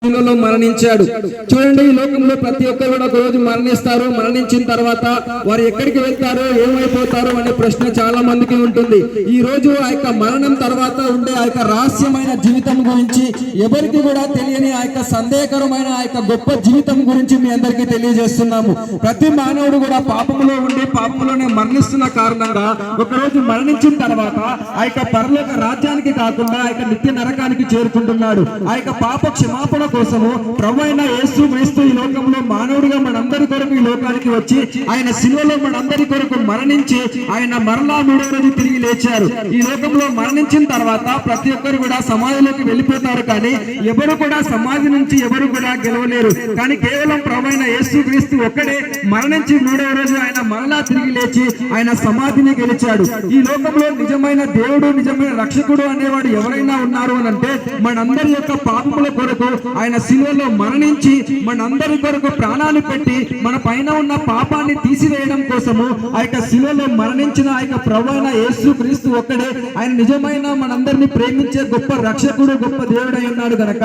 మరణించాడు. చూడండి, ఈ లోకంలో ప్రతి ఒక్కరు కూడా ఒక రోజు మరణిస్తారు. మరణించిన తర్వాత వారు ఎక్కడికి వెళ్తారో ఏమైపోతారో అనే ప్రశ్న చాలా మందికి ఉంటుంది. ఈ రోజు ఆ యొక్క మరణం తర్వాత ఉండే ఆ యొక్క రహస్యమైన జీవితం గురించి, ఎవరికి కూడా తెలియని ఆ యొక్క సందేహకరమైన ఆ యొక్క గొప్ప జీవితం గురించి మీ అందరికీ తెలియజేస్తున్నాము. ప్రతి మానవుడు కూడా పాపములో ఉండి పాపములోనే మరణిస్తున్న కారణంగా ఒకరోజు మరణించిన తర్వాత ఆ యొక్క పరలోక రాజ్యానికి కాకుండా ఆ యొక్క నిత్య నరకానికి చేరుకుంటున్నాడు. ఆ యొక్క పాప క్షమాపణ కోసము ప్రభువైన యేసు క్రీస్తు ఈ లోకంలో మానవుడిగా మనందరి కొరకు ఈ లోకానికి వచ్చి ఆయన శిలువలో మనందరి కొరకు మరణించి ఆయన మరలా 3వ రోజు తిరిగి లేచారు. ఈ లోకంలో మరణించిన తర్వాత ప్రతి ఒక్కరు కూడా సమాధిలోకి వెళ్ళిపోతారు, కానీ ఎవరు కూడా సమాధి నుంచి ఎవరు కూడా గెలవలేరు. కానీ కేవలం ప్రభువైన యేసు క్రీస్తు ఒక్కడే మరణించి 3వ రోజు ఆయన మరలా తిరిగి లేచి ఆయన సమాధిని గెలిచాడు. ఈ లోకంలో నిజమైన దేవుడు, నిజమైన రక్షకుడు అనేవాడు ఎవరైనా ఉన్నారు అని అంటే మనందరి యొక్క పాపముల కొరకు ఆయన శిలువలో మరణించి మనందరి కొరకు ప్రాణాలు పెట్టి మన పైన ఉన్న పాపాన్ని తీసివేయడం కోసము ఆ యొక్క శిలువలో మరణించిన ఆ యొక్క ప్రభువైన యేసు క్రీస్తు ఒక్కడే ఆయన నిజమైన మనందరినీ ప్రేమించే గొప్ప రక్షకుడు, గొప్ప దేవుడై ఉన్నాడు గనక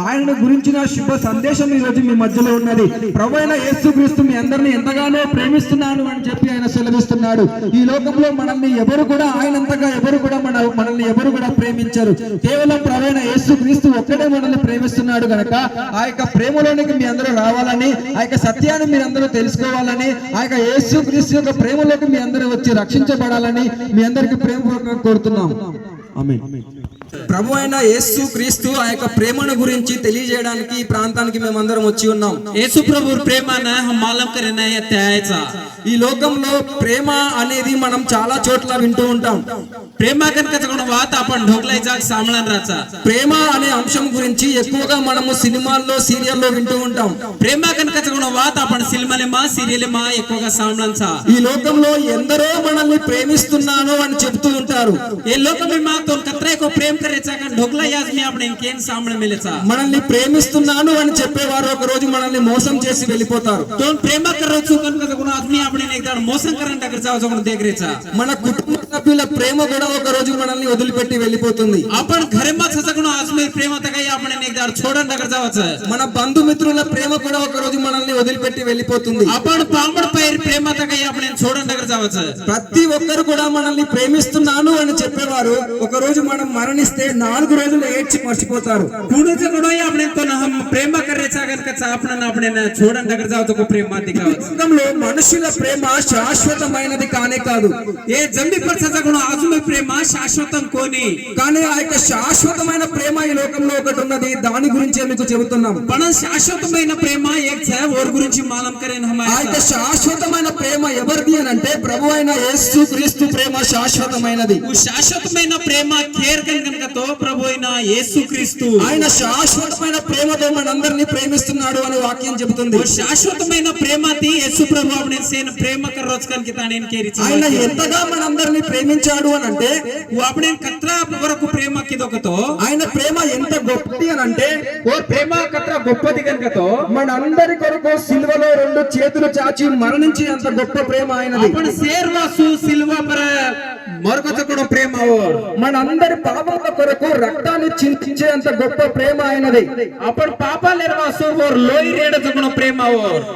ఆయన గురించిన శుభ సందేశం ఈ రోజు మీ మధ్యలో ఉన్నది. ప్రభువైన యేసు క్రీస్తు మీ అందరినీ ఎంతగానో ప్రేమిస్తున్నాను అని చెప్పి ఆయన సెలవిస్తున్నాడు. ఈ లోకంలో మనల్ని ఎవరు కూడా ఆయనంతగా ఎవరు కూడా మనల్ని ఎవరు కూడా ప్రేమించరు. కేవలం ప్రభువైన యేసు క్రీస్తు ఒక్కడే మనల్ని ప్రేమిస్తున్నాడు గనక ఆ యొక్క ప్రేమలోనికి మీ అందరూ రావాలని, ఆ యొక్క సత్యాన్ని మీరందరూ తెలుసుకోవాలని, ఆ యొక్క యేసు క్రీస్తు యొక్క ప్రేమలోకి మీ అందరూ వచ్చి రక్షించబడాలని మీ అందరికి ప్రేమపూర్వకంగా కోరుతున్నాం. ఆమేన్. ప్రభు అయిన యేసు క్రీస్తు ఆ యొక్క ప్రేమను గురించి తెలియజేయడానికి ఈ ప్రాంతానికి మేమందరం వచ్చి ఉన్నాం. యేసు ప్రభు ప్రేమను हम मालूम करना है त्याचा. ఈ లోకంలో ప్రేమ అనేది మనం చాలా చోట్ల వింటూ ఉంటాం. ప్రేమ కనుక వాత आपण ढोकलाई जाग सामळन राचा. ప్రేమ అనే అంశం గురించి ఎక్కువగా మనము సినిమాల్లో, సీరియల్లో వింటూ ఉంటాం. ప్రేమ కనుక వాత आपण సినిమాలమా సీరియలమా ఎక్కువగా సామళన్సా. ఈ లోకంలో ఎందరో మనల్ని ప్రేమిస్తున్నాను అని చెప్తూ ఉంటారు. ఏ లోకమే మాతో కత్రే को प्रेम करायचा का ढोकलाई आज मी आपण ఇంకేం సామळ मिलेचा. మనల్ని ప్రేమిస్తున్నాను అని చెప్పేవారు ఒక రోజు మనల్ని మోసం చేసి వెళ్ళిపోతారు. तो प्रेम करవచ్చు కనుక ఆద్మీ आपण एकदा మోసం करन దగ్గర जावचं देखरेचा. మన కుటుంబ సభ్యుల ప్రేమ కూడా ఒక రోజు మనల్ని వదిలిపెట్టి వెళ్ళిపోతుంది. आपण घरेમાં सगळं आजमे प्रेम आता काही आपण एकदा छोडन దగ్గర जावचं. మన బంధుమిత్రుల ప్రేమ కూడా ఒక రోజు మనల్ని వదిలిపెట్టి వెళ్ళిపోతుంది. आपण पामड पैर प्रेम आता काही आपण छोडन దగ్గర जावचं. ప్రతి ఒక్కరు కూడా మనల్ని ప్రేమిస్తున్నాను అని చెప్పేవారు ఒక రోజు మనం మరణిస్తే 4 రోజులు ఏడ్చి మర్చిపోతారు. कुणाचं कुणाही आपण तो हम प्रेम करायचा కనుక आपण छोडन దగ్గర जावचं प्रेम మాదికంలో మనుషుల ప్రేమ శాశ్వతమైనది కానే కాదు. ఏ జంబి పర్సचा गुण आजमे प्रेम శాశ్వతం కోని. కానీ ఆ యొక్క శాశ్వతమైన ప్రేమ ఈ లోకంలో ఒకటి ఉన్నది, దాని గురించి మీకు చెబుతున్నాం. पण శాశ్వతమైన ప్రేమ ఏక్ है और గురించి మాలం करेन हमारे. ఆ యొక్క శాశ్వతమైన ప్రేమ ఎవరిది అని అంటే ప్రభువైన యేసు క్రీస్తు ప్రేమ శాశ్వతమైనది. శాశ్వతమైన ప్రేమ కేర్ కనుకతో ప్రభువైన యేసు క్రీస్తు ఆయన శాశ్వతమైన ప్రేమతో మనందరినీ ప్రేమిస్తున్నాడు అని వాక్యం చెబుతుంది. శాశ్వతమైన ప్రేమతి యేసు ప్రభు આપણે સેન પ્રેમ કરરોજ કનકે તાણે કેરી છે. ఆయన ఎంతగా మనందరినీ ప్రేమించాడు అని అంటే આપણે కత్రా వరకు ప్రేమ కిదొకతో ఆయన ప్రేమ ఎంత గొప్పది అని అంటే ఓ ప్రేమ కత్రా గొప్పది కనుకతో మనందరి కొరకు సిలువలో 2 చేతులు చాచి మరణించి అంత గొప్ప ప్రేమ ఆయనది. आपण शेरवासु सिल्वा पर మరొకచకుడు ప్రేమ మనందరి పాపాల కొరకు రక్తాన్ని చిందించే అంత గొప్ప ప్రేమ ఆయనది. आपण పాపాలెరవాసు ఓర్ లోయి రేడచకుడు ప్రేమ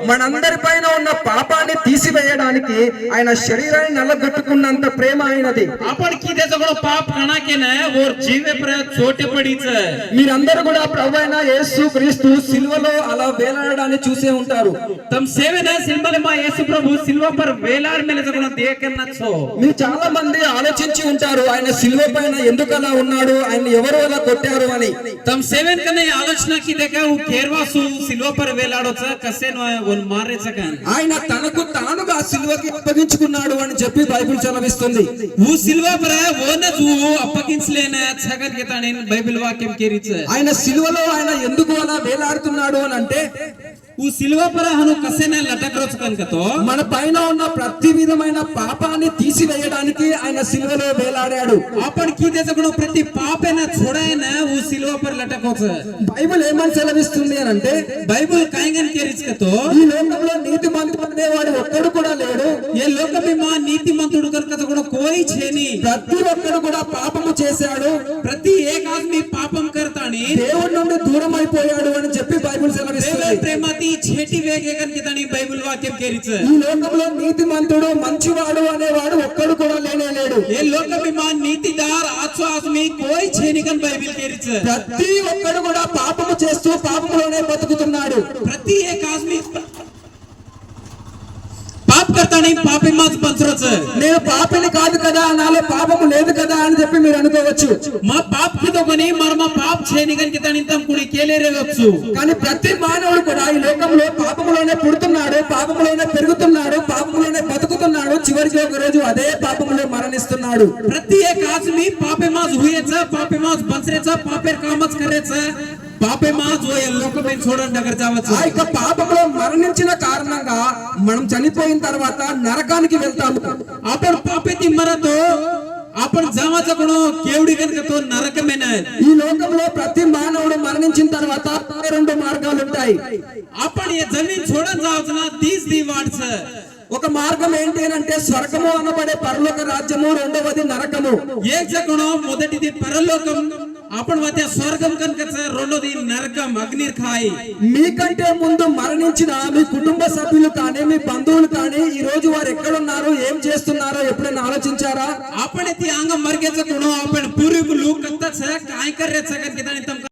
మనందరి పైన ఉన్న పాపాన్ని తీసివేయడానికి ఆయన శరీరాన్ని నల్లగొట్టుకున్నంత ప్రేమ ఆయనది. आपण కిదెచకుడు పాప కణాకేనే ఓర్ జీవే ప్ర చోటే పడిచ. మీరందరూ కూడా ప్రభువైన యేసు క్రీస్తు సిలువలో అలా వేలాడడాన్ని చూసే ఉంటారు. తమ సేవన సిల్మలమా యేసు ప్రభు సిల్వ పర్ వేలాడ మెలచకుడు దేకన్నచ్చో. మీరు చాలా మంది ఆలోచించి ఉంటారు ఆయన సిలువ పైన ఎందుకు అలా ఉన్నాడు, ఆయన ఎవరు అలా కొట్టారు అని. తమ సేవన కనే ఆలోచన కి దేక ఓ కేర్వాసు సిల్వ పర్ వేలాడొచ్చ కసేనో వన్ మారేచక. ఆయన తనకు తానుగా సిలువకి అప్పగించుకున్నాడు అని చెప్పి బైబిల్ చదివిస్తుంది. ఓ సిల్వ పర్ ఓనజు అప్పగించలేన చగర్ కి తానే బైబిల్ వాక్యం కేరిచ. ఆయన సిలువలో ఆయన ఎందుకు అలా వేలాడుతున్నాడు అని అంటే उ सिल्वा पर हनु कसे न लटक रोच कनक तो మన పైన ఉన్న ప్రతి విధమైన పాపాన్ని తీసివేయడానికి ఆయన సిలువలో వేలాడాడు. आपण की देचा कोण प्रति पाप है ना छोड़ाय ना उ सिल्वा पर लटक होच బైబిల్ ఏమని సెలవిస్తుంది అని అంటే बाइबल कायगन केरिच कतो ఈ లోకంలో నీతిమంతుడు అనేవాడు ఒక్కడు కూడా లేడు. ये लोक में मां नीतिमंतुడు कनक तो कोण कोई छेनी ప్రతి ఒక్కడు కూడా పాపము చేశాడు, प्रति एक आदमी पापम करतानी దేవుడి నుండి దూరం అయిపోయాడు అని చెప్పి బైబిల్ देव సెలవిస్తుంది. प्रेमाती छेटी वेगे कनक तानी बाइबल वाक्यम केरिच ఈ లోకంలో నీతిమంతుడు మంచివాడు అనేవాడు ఒక్కడు కూడా లేనే లేడు. ये लोक में मां नीतिदार आचो आदमी कोई छेनी कन बाइबल केरिच ప్రతి ఒక్కడు కూడా పాపము చేస్తూ పాపములోనే బతుకుతున్నాడు. प्रति एक आदमी पाप करता नहीं पापी माच पंचरोच నేను పాపిని కాదు కదా, నాలో పాపము లేదు కదా అని చెప్పి మీరు అనుకోవచ్చు. మా పాప్ కి तो कोनी मर मा पाप छेनी कन कितानी तम कुडी केले रेవచ్చు కానీ ప్రతి మానవుడు కూడా ఈ లోకంలో పాపములోనే పుడుతున్నాడు, పాపములోనే పెరుగుతున్నాడు, పాపములోనే బతుకుతున్నాడు, చివరికి ఒక రోజు అదే పాపములో మరణిస్తున్నాడు. प्रति एक आदमी पापे माच हुएछ पापे माच बंचरेछ पापेर कामच करेछ पापे माच वो लोक में छोड़न नगर जावछ ఆ యొక్క పాపములో మరణించిన కారణంగా మనం చనిపోయిన తర్వాత నరకానికి వెళ్తాము. आपण पापे ती मरतो आपण जावाचा कोण केवडी कनक तो नरक में ना ఈ లోకంలో ప్రతి మానవుడు మరణించిన తర్వాత రెండు మార్గాలు ఉంటాయి. आपण ये जमीन छोड़न जावच ना 30 दी वाटछ ఒక మార్గం ఏంటి అంటే స్వర్గము అనబడే పరలోక రాజ్యము, రెండవది నరకము. एक जकोण మొదటిది పరలోకం आपण वाते స్వర్గం కనకచ రెండోది నరకం అగ్నిర్ ఖాయి మీకంటే ముందు మరణించిన మీ కుటుంబ సభ్యులు కానీ మీ బంధువులు కానీ ఈ రోజు వారు ఎక్కడున్నారు, ఏం చేస్తున్నారో ఎప్పుడైనా ఆలోచించారా? आपण ती अंग मरगेच कोण आपण पूर्वीक लोक कत्तच काय करायचं कन कितानी तम